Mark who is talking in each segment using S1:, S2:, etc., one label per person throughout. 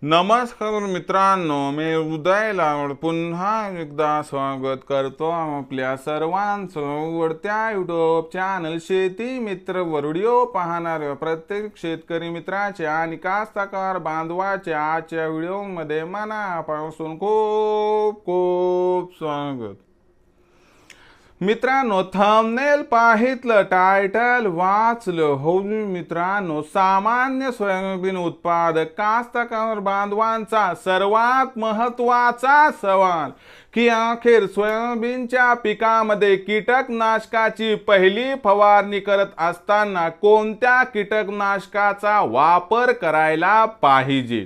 S1: नमस्कार मित्रांनो, मी उदय लाड पुन्हा एकदा स्वागत करतो आपल्या सर्वांचं आवडत्या यूट्यूब चॅनल शेती मित्र वर व्हिडिओ पाहणाऱ्या प्रत्येक शेतकरी मित्राचे आणि कास्तकार बांधवाचे आजच्या व्हिडिओमध्ये मनापासून खूप खूप स्वागत। मित्रांनो, थंबनेल पाहितलं, टायटल वाचलं हो मित्रांनो, सामान्य सोयाबीन उत्पादक कास्तकार बांधवांचा सर्वात महत्त्वाचा सवाल की अखेर सोयाबीनच्या पिकामध्ये कीटकनाशकाची पहिली फवारणी करत असताना कोणत्या कीटकनाशकाचा वापर करायला पाहिजे।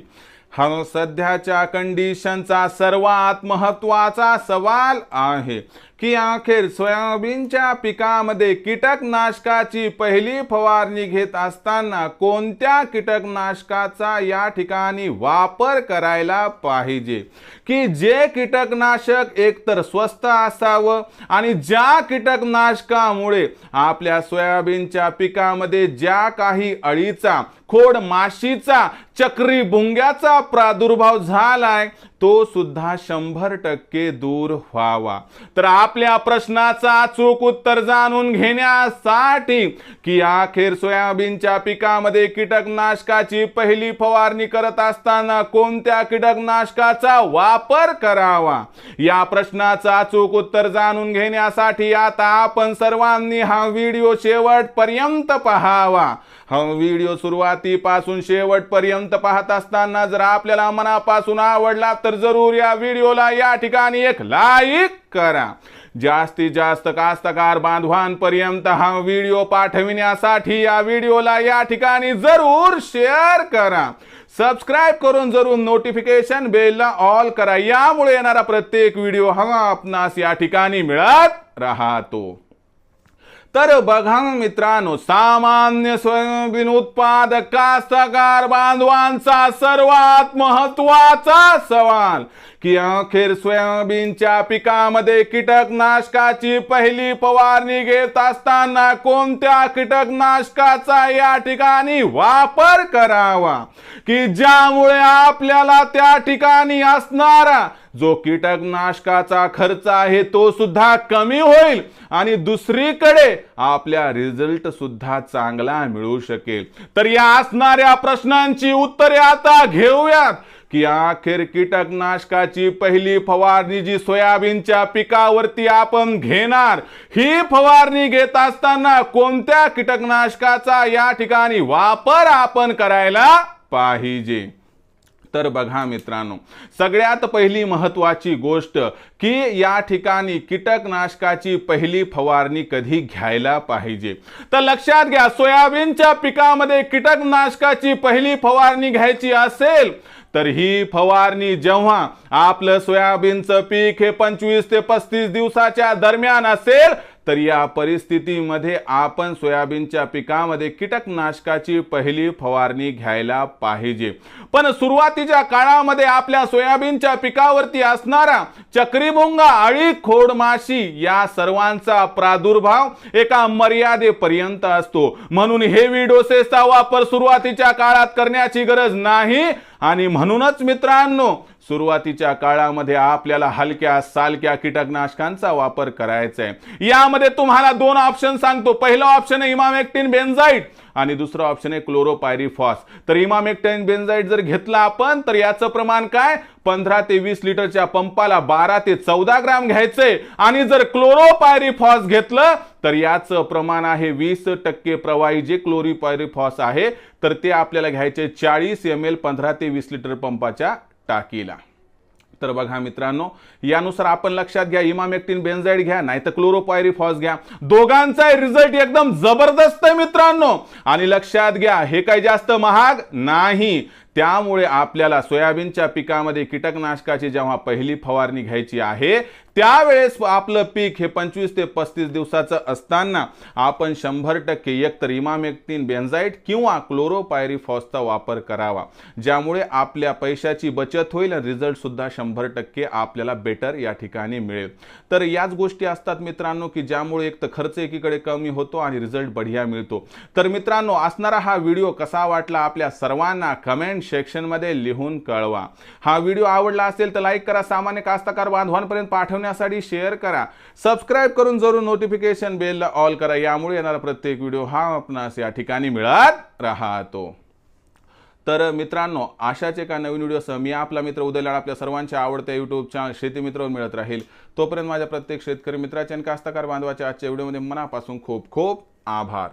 S1: हा सध्याच्या कंडिशनचा सर्वात महत्त्वाचा सवाल आहे की अखेर सोयाबीनच्या पिकामध्ये कीटकनाशकाची पहिली फवारणी घेत असताना कोणत्या कीटकनाशकाचा या ठिकाणी वापर करायला पाहिजे की जे कीटकनाशक एकतर स्वस्त असावं आणि ज्या कीटकनाशकामुळे आपल्या सोयाबीनच्या पिकामध्ये ज्या काही अळीचा, खोड माशीचा, चक्री भुंग्याचा प्रादुर्भाव झालाय तो सुद्धा 100% दूर व्हावा। तर आपल्या प्रश्नाचा अचूक उत्तर जाणून घेण्यासाठी की अखेर सोयाबीनच्या पिकामध्ये कीटकनाशकाची पहिली फवारणी करत असताना कोणत्या कीटकनाशकाचा वापर करावा, या प्रश्नाचा अचूक उत्तर जाणून घेण्यासाठी आता आपण सर्वांनी हा व्हिडिओ शेवटपर्यंत पाहावा। हा व्हिडिओ सुरुवातीपासून शेवटपर्यंत पाहत असताना जर आपल्याला मनापासून आवडला तर जरूर या व्हिडिओला या ठिकाणी एक लाईक करा। जास्तीत जास्त कास्तकार बांधवांपर्यंत हा व्हिडिओ पाठविण्यासाठी या व्हिडिओला या ठिकाणी जरूर शेअर करा। सबस्क्राइब करून जरूर नोटिफिकेशन बेलला ऑल करा, यामुळे येणारा प्रत्येक व्हिडिओ हा आपणास या ठिकाणी मिळत राहतो। तर बघा मित्रांनो, सामान्य सोयाबीन उत्पादक कास्तकार बांधवांचा सर्वात महत्त्वाचा सवाल की अखेर सोयाबीनच्या पिकामध्ये कीटकनाशकाची पहिली फवारणी घेत असताना कोणत्या कीटकनाशकाचा या ठिकाणी वापर करावा की ज्यामुळे आपल्याला त्या ठिकाणी असणारा जो कीटकनाशकाचा खर्च आहे तो सुद्धा कमी होईल आणि दुसरीकडे आपल्या रिझल्ट सुद्धा चांगला मिळू शकेल। तर या असणाऱ्या प्रश्नांची उत्तरे आता घेऊयात की अखेर कीटकनाशकाची पहिली फवारणी जी सोयाबीनच्या पिकावरती आपण घेणार, ही फवारणी घेत असताना कोणत्या कीटकनाशकाचा या ठिकाणी वापर आपण करायला पाहिजे। तर बघा मित्रांनो, सगळ्यात पहिली महत्त्वाची गोष्ट की या ठिकाणी कीटकनाशकाची पहिली फवारणी कधी घ्यायला पाहिजे। तर लक्षात घ्या, सोयाबीनच्या पिकामध्ये कीटकनाशकाची पहिली फवारणी घ्यायची असेल तर ही फवारणी जेव्हा आपलं सोयाबीनचं पीक हे 25 ते 35 दिवसाच्या दरम्यान असेल तर या परिस्थितीमध्ये आपण सोयाबीनच्या पिकामध्ये कीटकनाशकाची पहिली फवारणी घ्यायला पाहिजे। पण सुरुवातीच्या काळामध्ये आपल्या सोयाबीनच्या पिकावरती असणारा चक्रीभुंगा, अळी, खोडमाशी या सर्वांचा प्रादुर्भाव एका मर्यादेपर्यंत असतो, म्हणून हेवी डोसेसचा वापर सुरुवातीच्या काळात करण्याची गरज नाही। आणि म्हणूनच मित्रांनो, सुरुवातीच्या काळामध्ये आपल्याला हलक्या सालक्या कीटकनाशकांचा वापर करायचा आहे। यामध्ये तुम्हाला दोन ऑप्शन सांगतो। पहिला ऑप्शन आहे इमामेक्टिन बेंजाइट आणि दुसरा ऑप्शन आहे क्लोरोपायरीफॉस। तर इमामेक्टिन बेंजाइट जर घेतला आपण तर याचं प्रमाण काय, 15 ते 20 लिटरच्या पंपाला 12 ते 14 ग्रॅम घ्यायचंय आणि जर क्लोरोपायरीफॉस घेतलं तर याचं प्रमाण आहे 20% प्रवाही जे क्लोरोपायरीफॉस आहे तर ते आपल्याला घ्यायचे 40 ml 15 ते 20 लिटर पंपाच्या टाकीला। तर बघा मित्रांनो, यानुसार आपण लक्षात घ्या, इमामेक्टिन बेंजाइड घ्या नाही तर क्लोरोपायरीफॉस घ्या, दोघांचा रिझल्ट एकदम जबरदस्त आहे मित्रांनो। आणि लक्षात घ्या, हे काही जास्त महाग नाही, त्यामुळे आपल्याला सोयाबीनच्या पिकामध्ये कीटकनाशकाची जेव्हा पहिली फवारणी घ्यायची आहे त्यावेळेस आपलं पीक हे 25 ते 35 दिवसाचं असताना आपण 100% एकतर इमामेक्टिन बेंजाइट किंवा क्लोरोपायरीफॉसचा वापर करावा, ज्यामुळे आपल्या पैशाची बचत होईल आणि रिझल्ट सुद्धा 100% आपल्याला बेटर या ठिकाणी मिळेल। तर याच गोष्टी असतात मित्रांनो की ज्यामुळे एक तर खर्च एकीकडे कमी होतो आणि रिझल्ट बढिया मिळतो। तर मित्रांनो, असणारा हा व्हिडिओ कसा वाटला आपल्या सर्वांना कमेंट सेक्शनमध्ये लिहून कळवा। हा व्हिडिओ आवडला असेल तर लाईक करा, सामान्य कास्तकार बांधवांपर्यंत पाठवण्यासाठी शेअर करा, सबस्क्राईब करून जरूर नोटिफिकेशन बेलला ऑल करा। यामुळे येणारा प्रत्येक व्हिडिओ हा आपणास या ठिकाणी मिळत राहतो। तर मित्रांनो, अशाच एका नवीन व्हिडिओसह मी आपला मित्र उदय लाड आपल्या सर्वांच्या आवडत्या यूट्यूब चॅनल शेती मित्रावर मिळत राहील। तोपर्यंत माझ्या प्रत्येक शेतकरी मित्राच्या आणि कास्तकार बांधवाच्या आजच्या व्हिडिओमध्ये मनापासून खूप खूप आभार।